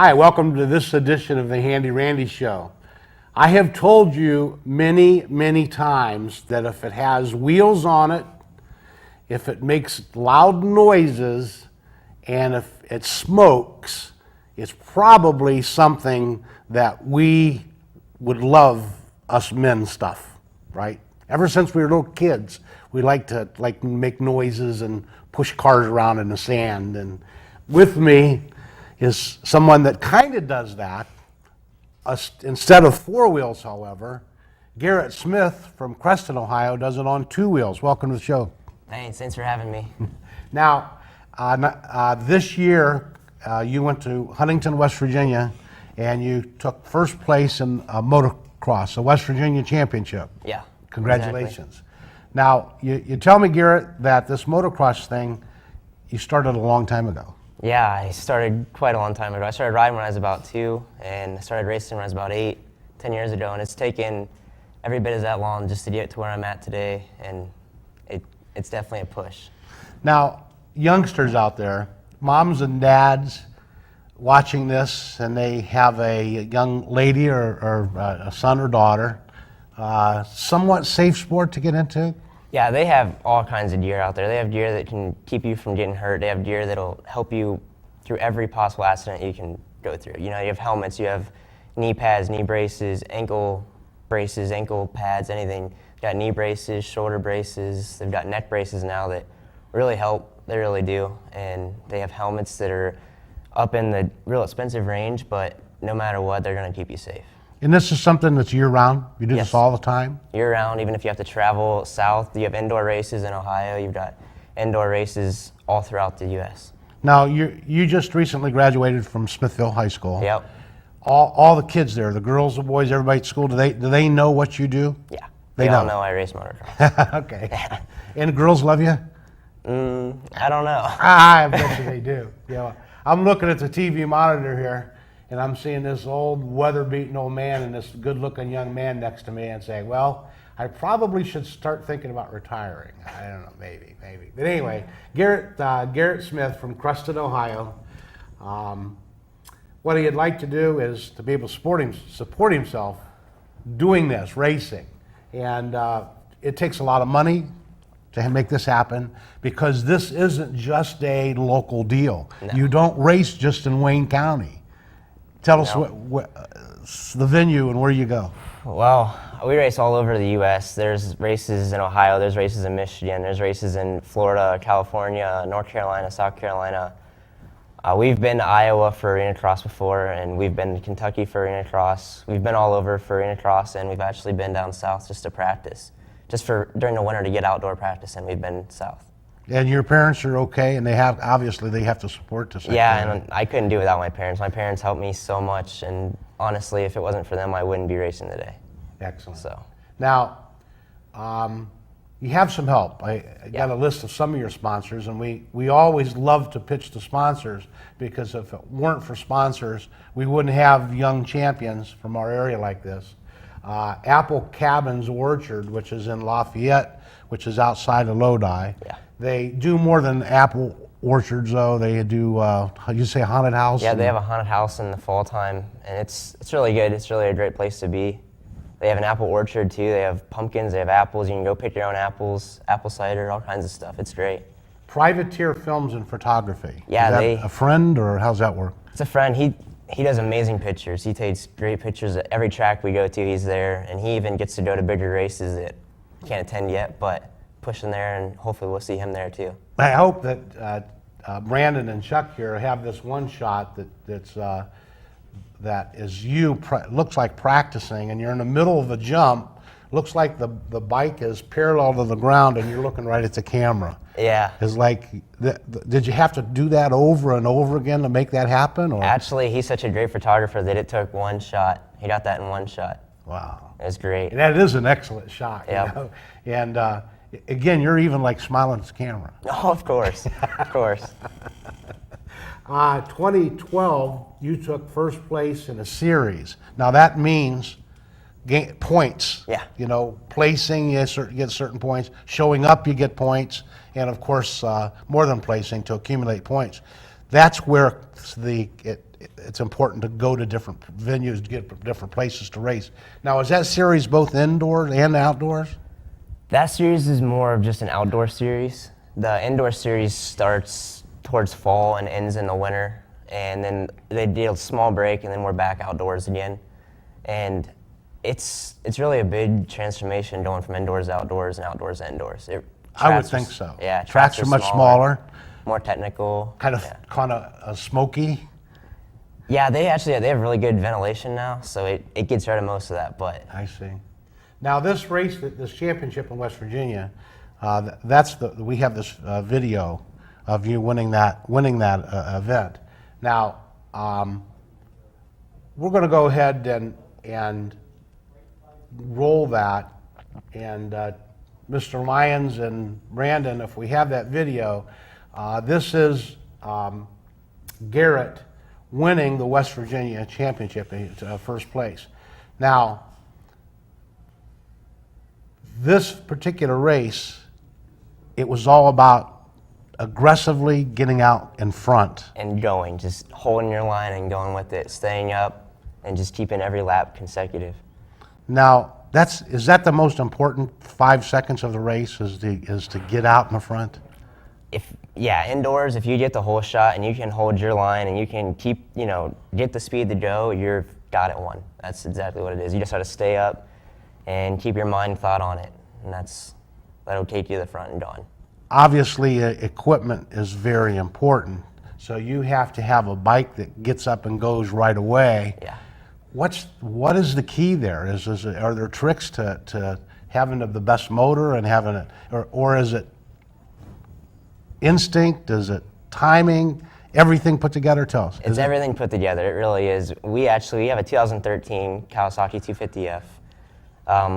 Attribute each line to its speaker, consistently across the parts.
Speaker 1: Hi, welcome to this edition of the Handy Randy Show. I have told you many, many times that if it has wheels on it, if it makes loud noises, and if it smokes, it's probably something that we would love, us men stuff, right? Ever since we were little kids, we like to make noises and push cars around in the sand. And with me is someone that kind of does that. Instead of four wheels, however, Garrett Smith from Creston, Ohio, does it on two wheels. Welcome to the show.
Speaker 2: Thanks for having me.
Speaker 1: Now, this year, you went to Huntington, West Virginia, and you took first place in a motocross, a West Virginia championship.
Speaker 2: Yeah.
Speaker 1: Congratulations.
Speaker 2: Exactly.
Speaker 1: Now, you tell me, Garrett, that this motocross thing, you started a long time ago.
Speaker 2: Yeah, I started quite a long time ago. I started riding when I was about 2, and I started racing when I was about 8, 10 years ago, and it's taken every bit as that long just to get to where I'm at today, and it's definitely a push.
Speaker 1: Now, youngsters out there, moms and dads watching this, and they have a young lady or a son or daughter, somewhat safe sport to get into?
Speaker 2: Yeah, they have all kinds of gear out there. They have gear that can keep you from getting hurt. They have gear that'll help you through every possible accident you can go through. You know, you have helmets, you have knee pads, knee braces, ankle pads, anything. You've got knee braces, shoulder braces. They've got neck braces now that really help. They really do. And they have helmets that are up in the real expensive range, but no matter what, they're going to keep you safe.
Speaker 1: And this is something that's year-round? You do
Speaker 2: Yes.
Speaker 1: this all the time?
Speaker 2: Year-round, even if you have to travel south, you have indoor races in Ohio, you've got indoor races all throughout the U.S.
Speaker 1: Now, you just recently graduated from Smithville High School.
Speaker 2: Yep.
Speaker 1: All the kids there, the girls, the boys, everybody at school, do they know what you do?
Speaker 2: Yeah.
Speaker 1: They
Speaker 2: all
Speaker 1: know.
Speaker 2: know I race motocross.
Speaker 1: Okay. And the girls love you?
Speaker 2: I don't know.
Speaker 1: I bet you they do. You know, I'm looking at the TV monitor here, and I'm seeing this old weather-beaten old man and this good-looking young man next to me and saying, well, I probably should start thinking about retiring. I don't know, maybe. But anyway, Garrett Smith from Creston, Ohio. What he'd like to do is to be able to support himself doing this, racing. And it takes a lot of money to make this happen because this isn't just a local deal.
Speaker 2: No.
Speaker 1: You don't race just in Wayne County. Tell us what the venue and where you go.
Speaker 2: Well, we race all over the U.S. There's races in Ohio, there's races in Michigan, there's races in Florida, California, North Carolina, South Carolina. We've been to Iowa for arena cross before, and we've been to Kentucky for arena cross. We've been all over for arena cross, and we've actually been down south just to practice. Just for during the winter to get outdoor practice, and we've been south.
Speaker 1: And your parents are okay, and they have to support this.
Speaker 2: Yeah, and I couldn't do it without my parents. My parents helped me so much, and honestly, if it wasn't for them, I wouldn't be racing today.
Speaker 1: Excellent.
Speaker 2: So
Speaker 1: now, you have some help. I got a list of some of your sponsors, and we always love to pitch to sponsors because if it weren't for sponsors, we wouldn't have young champions from our area like this. Apple Cabins Orchard, which is in Lafayette, which is outside of Lodi.
Speaker 2: Yeah.
Speaker 1: They do more than apple orchards, though. They do, you say haunted house?
Speaker 2: yeah, they have a haunted house in the fall time, and it's really good. It's really a great place to be. They have an apple orchard too. They have pumpkins, they have apples. You can go pick your own apples, apple cider, all kinds of stuff. It's great.
Speaker 1: Privateer Films and Photography.
Speaker 2: Yeah,
Speaker 1: is that a friend, or how's that work?
Speaker 2: It's a friend. He does amazing pictures. He takes great pictures at every track we go to. He's there, and he even gets to go to bigger races that he can't attend yet, but pushing there, and hopefully we'll see him there too.
Speaker 1: I hope that Brandon and Chuck here have this one shot that is you, looks like practicing, and you're in the middle of a jump. Looks like the bike is parallel to the ground, and you're looking right at the camera.
Speaker 2: Yeah.
Speaker 1: It's like, did you have to do that over and over again to make that happen? Or?
Speaker 2: Actually, he's such a great photographer that it took one shot. He got that in one shot.
Speaker 1: Wow.
Speaker 2: It was great.
Speaker 1: And that is an excellent shot.
Speaker 2: Yep.
Speaker 1: You know? And again, you're even like smiling at the camera.
Speaker 2: Oh, of course. Of course.
Speaker 1: 2012, you took first place in a series. Now that means points.
Speaker 2: Yeah.
Speaker 1: You know, placing, you get certain points. Showing up, you get points. And of course, more than placing to accumulate points. That's where it's important to go to different venues, to get different places to race. Now, is that series both indoors and outdoors?
Speaker 2: That series is more of just an outdoor series. The indoor series starts towards fall and ends in the winter, and then they do a small break, and then we're back outdoors again. And it's really a big transformation going from indoors to outdoors and outdoors to indoors.
Speaker 1: I would
Speaker 2: Tracks
Speaker 1: think
Speaker 2: are-
Speaker 1: so.
Speaker 2: Yeah,
Speaker 1: Tracks are much smaller,
Speaker 2: more technical.
Speaker 1: kind of
Speaker 2: Yeah.
Speaker 1: smoky.
Speaker 2: Yeah, they have really good ventilation now, so it gets rid of most of that. But
Speaker 1: I see. Now, this race, this championship in West Virginia, we have this video of you winning that event. Now, we're going to go ahead and roll that, and Mr. Lyons and Brandon, if we have that video, this is Garrett winning the West Virginia championship, first place. Now, this particular race, it was all about aggressively getting out in front.
Speaker 2: and going, just holding your line and going with it, staying up, and just keeping every lap consecutive.
Speaker 1: Now, is that the most important 5 seconds of the race, is to get out in the front?
Speaker 2: Indoors, if you get the whole shot and you can hold your line and you can keep, get the speed to go, you've got it won. That's exactly what it is. You just got to stay up and keep your mind thought on it, and that'll take you to the front and gone.
Speaker 1: Obviously, equipment is very important, so you have to have a bike that gets up and goes right away.
Speaker 2: Yeah.
Speaker 1: What is the key there? Are there tricks to having the best motor and having it, or is it instinct? Is it timing? Everything put together? Tell us.
Speaker 2: It's everything put together. It really is. We have a 2013 Kawasaki 250F.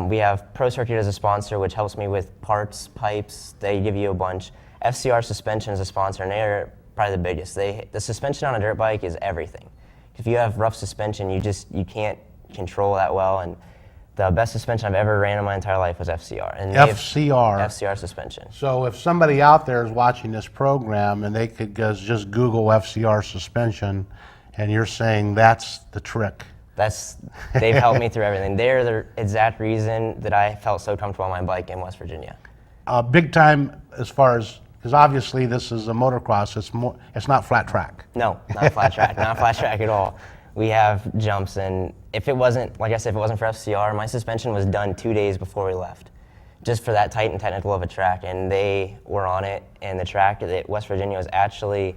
Speaker 2: We have Pro Circuit as a sponsor, which helps me with parts, pipes. They give you a bunch. FCR Suspension is a sponsor, and they're probably the biggest. The suspension on a dirt bike is everything. If you have rough suspension, you can't control that well. And the best suspension I've ever ran in my entire life was FCR. And FCR suspension.
Speaker 1: So if somebody out there is watching this program and they could just Google FCR suspension, and you're saying that's the trick.
Speaker 2: They've helped me through everything. They're the exact reason that I felt so comfortable on my bike in West Virginia.
Speaker 1: Big time as far as, because obviously this is a motocross, it's not flat track.
Speaker 2: No, not flat track, not flat track at all. We have jumps, and if it wasn't for FCR, my suspension was done 2 days before we left, just for that tight and technical of a track, and they were on it, and the track at West Virginia was actually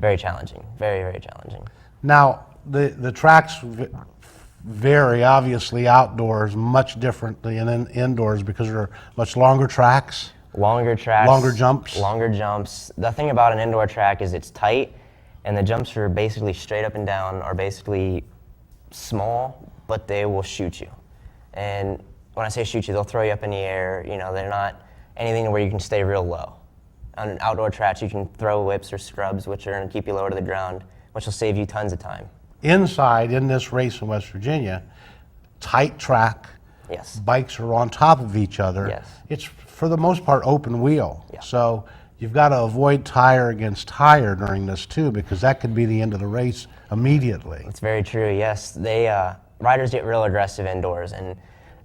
Speaker 2: very challenging, very, very challenging.
Speaker 1: Now, the tracks vary, obviously, outdoors much differently than indoors because they're much longer tracks.
Speaker 2: Longer tracks.
Speaker 1: Longer jumps.
Speaker 2: Longer jumps. The thing about an indoor track is it's tight, and the jumps are basically straight up and down, are basically small, but they will shoot you. And when I say shoot you, they'll throw you up in the air. They're not anything where you can stay real low. On outdoor tracks, you can throw whips or scrubs, which are going to keep you lower to the ground, which will save you tons of time.
Speaker 1: Inside, in this race in West Virginia, tight track.
Speaker 2: Yes.
Speaker 1: Bikes are on top of each other.
Speaker 2: Yes.
Speaker 1: It's, for the most part, open wheel.
Speaker 2: Yeah.
Speaker 1: So you've got to avoid tire against tire during this too, because that could be the end of the race immediately.
Speaker 2: It's very true, yes. Riders get real aggressive indoors, and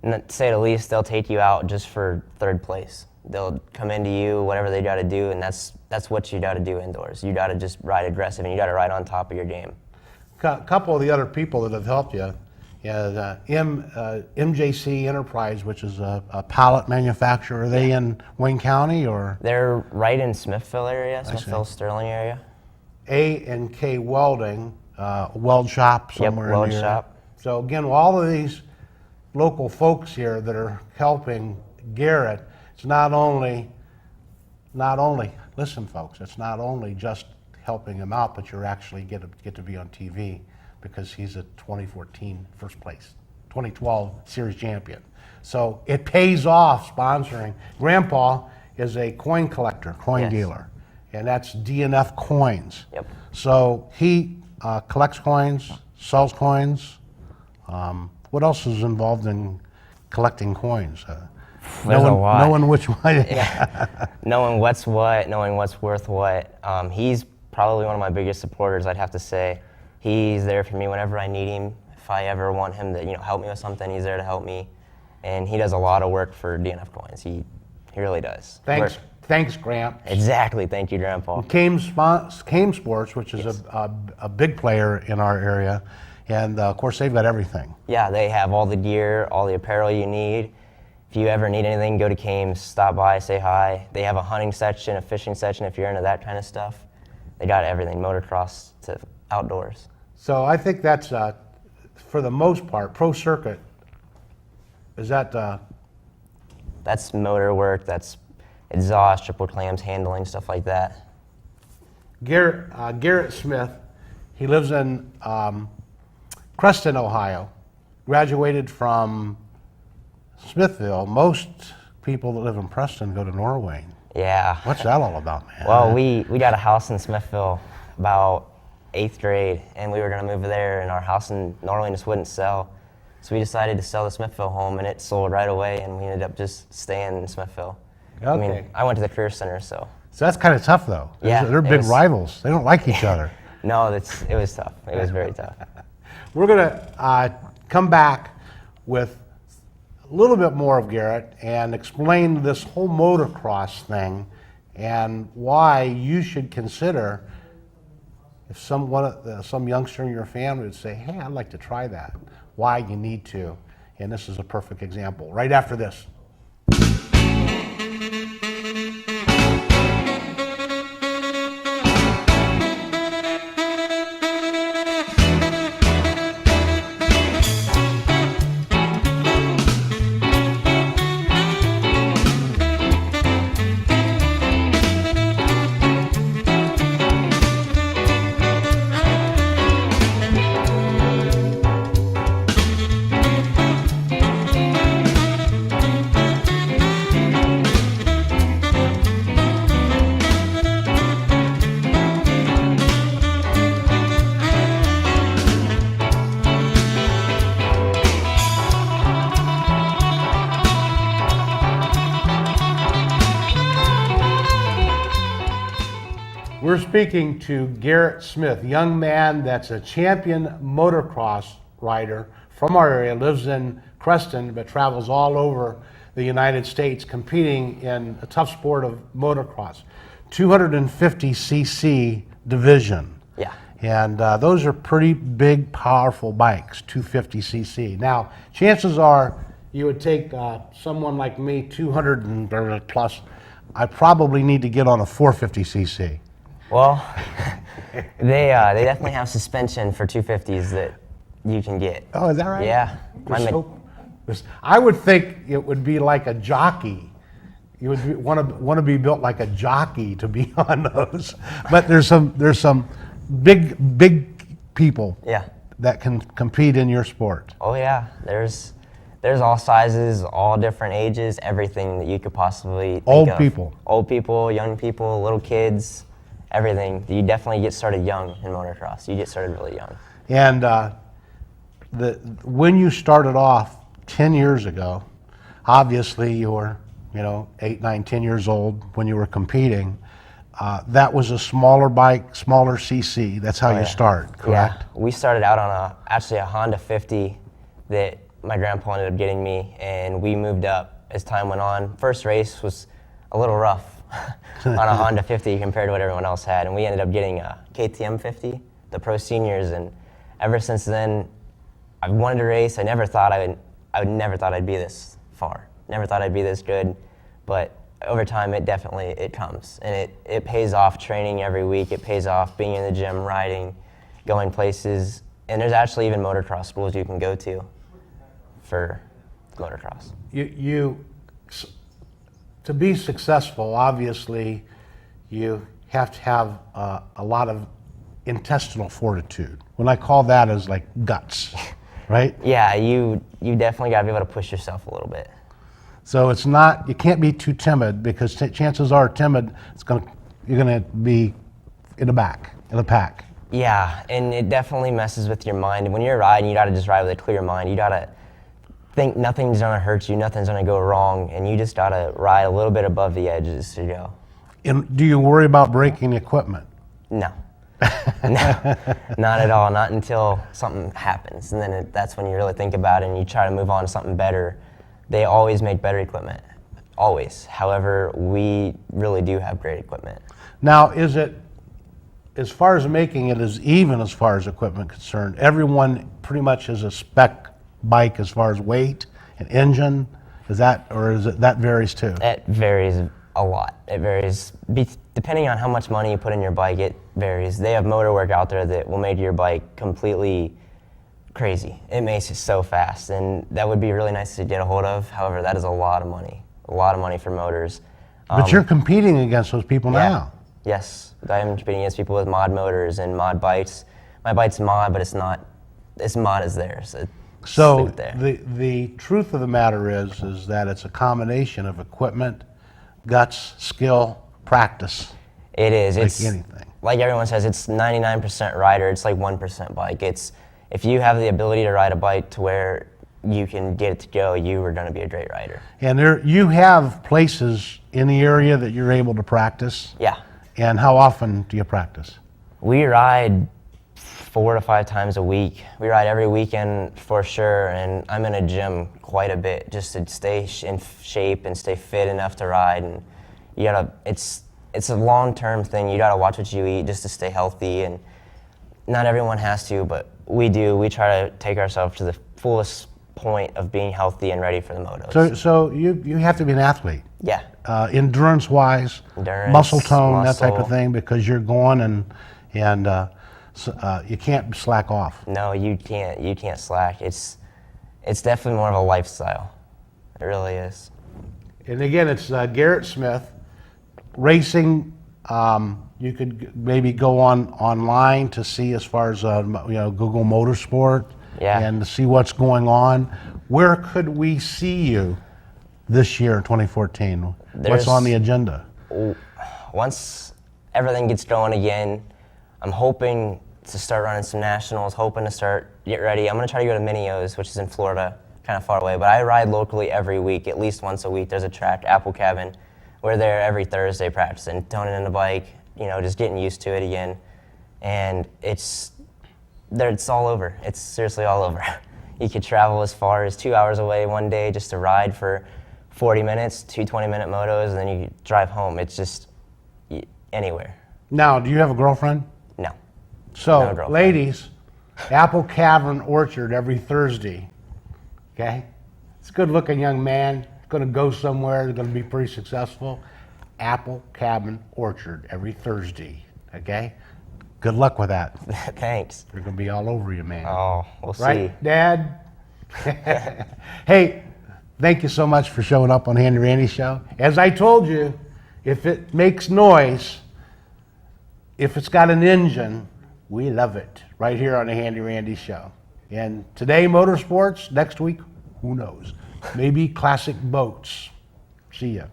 Speaker 2: to say the least, they'll take you out just for third place. They'll come into you, whatever they got to do, and that's what you got to do indoors. You got to just ride aggressive, and you got to ride on top of your game.
Speaker 1: A couple of the other people that have helped you, MJC Enterprise, which is a pallet manufacturer. Are they in Wayne County, or?
Speaker 2: They're right in Smithville area, Smithville, Sterling area.
Speaker 1: A&K Welding, weld shop somewhere
Speaker 2: weld
Speaker 1: in here.
Speaker 2: shop.
Speaker 1: So again, all of these local folks here that are helping Garrett, it's not only, listen folks, it's not only just helping him out, but you're actually get to be on TV, because he's a 2014 first place, 2012 series champion. So it pays off sponsoring. Grandpa is a coin collector, coin dealer, and that's DNF Coins.
Speaker 2: Yep. So
Speaker 1: he collects coins, sells coins. What else is involved in collecting coins?
Speaker 2: There's a lot.
Speaker 1: Knowing which one.
Speaker 2: Knowing what's what, knowing what's worth what. He's probably one of my biggest supporters, I'd have to say. He's there for me whenever I need him. If I ever want him to, help me with something, he's there to help me. And he does a lot of work for DNF Coins. He really does.
Speaker 1: Thanks, Grant.
Speaker 2: Exactly. Thank you, Grandpa.
Speaker 1: Kame Sports, which is a big player in our area, and of course they've got everything.
Speaker 2: Yeah, they have all the gear, all the apparel you need. If you ever need anything, go to Kames, stop by, say hi. They have a hunting section, a fishing section if you're into that kind of stuff. They got everything, motocross to outdoors.
Speaker 1: So I think that's, for the most part, Pro Circuit, is that,
Speaker 2: That's motor work, that's exhaust, triple clams, handling, stuff like that.
Speaker 1: Garrett Smith, he lives in Creston, Ohio, graduated from Smithville. Most people that live in Preston go to Norway.
Speaker 2: Yeah.
Speaker 1: What's that all about, man?
Speaker 2: Well, we got a house in Smithville about 8th grade, and we were going to move there, and our house in Norway just wouldn't sell. So we decided to sell the Smithville home, and it sold right away, and we ended up just staying in Smithville.
Speaker 1: Okay.
Speaker 2: I went to the Career Center, so.
Speaker 1: So that's kind of tough, though.
Speaker 2: Yeah,
Speaker 1: They're
Speaker 2: it
Speaker 1: big
Speaker 2: was-
Speaker 1: rivals. They don't like each other.
Speaker 2: No, it was tough. It was very tough.
Speaker 1: We're going to come back with a little bit more of Garrett and explain this whole motocross thing and why you should consider, if some youngster in your family would say, hey, I'd like to try that, why you need to. And this is a perfect example. Right after this. We're speaking to Garrett Smith, young man that's a champion motocross rider from our area, lives in Creston, but travels all over the United States competing in a tough sport of motocross. 250cc division.
Speaker 2: Yeah.
Speaker 1: And those are pretty big, powerful bikes, 250cc. Now, chances are you would take someone like me, 200 and plus, I probably need to get on a 450cc.
Speaker 2: Well, they definitely have suspension for 250s that you can get.
Speaker 1: Oh, is that right?
Speaker 2: Yeah.
Speaker 1: I would think it would be like a jockey. You would want to be built like a jockey to be on those. But there's some big people
Speaker 2: Yeah.
Speaker 1: that can compete in your sport.
Speaker 2: Oh yeah. There's all sizes, all different ages, everything that you could possibly think
Speaker 1: Old
Speaker 2: of.
Speaker 1: people.
Speaker 2: Old people, young people, little kids, everything. You definitely get started young in motocross. You get started really young.
Speaker 1: And when you started off 10 years ago, obviously you were 8, 9, 10 years old when you were competing. That was a smaller bike, smaller cc. That's how you start, correct?
Speaker 2: Yeah, we started out on actually a Honda 50 that my grandpa ended up getting me, and we moved up as time went on. First race was a little rough on a Honda 50 compared to what everyone else had, and we ended up getting a KTM 50, the Pro Seniors, and ever since then, I've wanted to race. I never thought I'd be this far. Never thought I'd be this good, but over time, it comes, and it pays off training every week. It pays off being in the gym, riding, going places, and there's actually even motocross schools you can go to for motocross.
Speaker 1: To be successful, obviously, you have to have a lot of intestinal fortitude. When I call that as like guts, right?
Speaker 2: Yeah, you definitely got to be able to push yourself a little bit.
Speaker 1: So you can't be too timid, because chances are timid, you're gonna be in the pack.
Speaker 2: Yeah, and it definitely messes with your mind. When you're riding, you got to just ride with a clear mind. You got to think nothing's gonna hurt you, nothing's gonna go wrong, and you just got to ride a little bit above the edges to go.
Speaker 1: And do you worry about breaking equipment?
Speaker 2: No. No, not at all. Not until something happens, and then that's when you really think about it and you try to move on to something better. They always make better equipment, always. However, we really do have great equipment.
Speaker 1: Now, is it, as far as making it as even as far as equipment concerned, everyone pretty much is a spec bike as far as weight and engine? Is that, or is it, that varies too?
Speaker 2: It varies a lot. It varies depending on how much money you put in your bike. It varies. They have motor work out there that will make your bike completely crazy. It makes it so fast, and that would be really nice to get a hold of. However, that is a lot of money for motors.
Speaker 1: But you're competing against those people now.
Speaker 2: Yes, I am competing against people with mod motors and mod bikes. My bike's mod, but it's not. This mod is theirs.
Speaker 1: So
Speaker 2: there.
Speaker 1: the truth of the matter is that it's a combination of equipment, guts, skill, practice.
Speaker 2: It is.
Speaker 1: Like
Speaker 2: It's
Speaker 1: anything.
Speaker 2: like everyone says. It's 99% rider. It's like 1% bike. It's if you have the ability to ride a bike to where you can get it to go, you are going to be a great rider.
Speaker 1: And you have places in the area that you're able to practice.
Speaker 2: Yeah.
Speaker 1: And how often do you practice?
Speaker 2: We ride 4 to 5 times a week. We ride every weekend for sure, and I'm in a gym quite a bit just to stay in shape and stay fit enough to ride. And you gotta, it's a long-term thing. You gotta watch what you eat just to stay healthy, and not everyone has to, but we do. We try to take ourselves to the fullest point of being healthy and ready for the motos.
Speaker 1: So you have to be an athlete.
Speaker 2: Yeah.
Speaker 1: Endurance-wise,
Speaker 2: Endurance,
Speaker 1: muscle tone, that type of
Speaker 2: muscle.
Speaker 1: thing, because you're going and you can't slack off.
Speaker 2: No, you can't. You can't slack. It's definitely more of a lifestyle. It really is.
Speaker 1: And again, it's Garrett Smith. Racing, you could maybe go online to see as far as Google Motorsport and to see what's going on. Where could we see you this year in 2014? What's on the agenda?
Speaker 2: Once everything gets going again, I'm hoping to start running some nationals, hoping to get ready. I'm going to try to go to Minios, which is in Florida, kind of far away, but I ride locally every week, at least once a week. There's a track, Apple Cabin. We're there every Thursday practicing, toning in the bike, just getting used to it again. And it's all over. It's seriously all over. You could travel as far as 2 hours away one day just to ride for 40 minutes, 2 20-minute motos, and then you drive home. It's just anywhere.
Speaker 1: Now, do you have a girlfriend?
Speaker 2: No.
Speaker 1: So,
Speaker 2: No girlfriend.
Speaker 1: ladies, Apple Cavern Orchard every Thursday. Okay? It's a good-looking young man. Going to go somewhere. Going to be pretty successful. Apple Cabin Orchard every Thursday. Okay? Good luck with that.
Speaker 2: Thanks.
Speaker 1: They're going to be all over you, man.
Speaker 2: Oh, we'll see.
Speaker 1: Right, Dad? Hey, thank you so much for showing up on Handy Randy Show. As I told you, if it makes noise, if it's got an engine, we love it right here on the Handy Randy Show. And today, motorsports. Next week, who knows? Maybe classic boats. See ya.